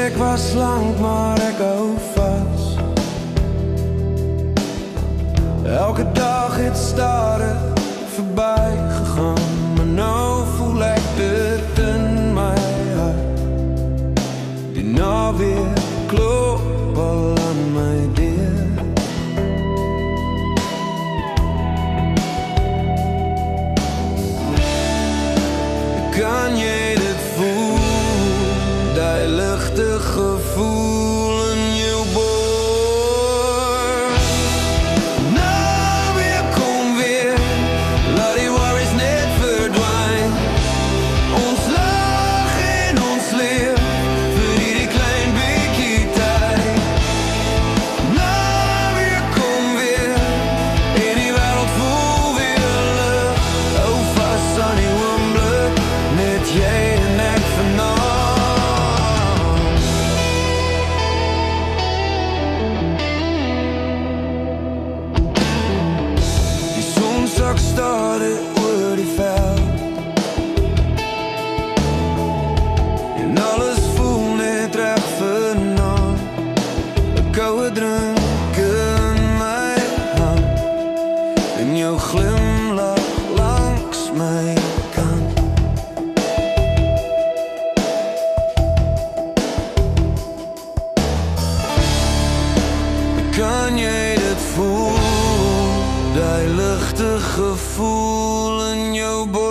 Ik was lang, maar ik hou vast. Elke dag het staren voorbij gegaan, maar nou voel ik dit in mijn hart. Die nou weer klopt al aan mijn deur. Kan je dit voelen? Dat luchtig gevoel in je borst. Nou weer, kom weer, laat die worries net verdwijnen. Ons lach en ons leer, voor ieder klein beetje tijd. Nou weer, kom weer, in die wereld voel weer lucht. Hou vast aan die oomblik, met jij en ik vanavond. Ik startte oor die veld en alles voel net reg vanaand. 'n koue drank in my hand en jou glimlach langs my kant. Kan jy dit voel? Dat luchtig gevoel in jou borst.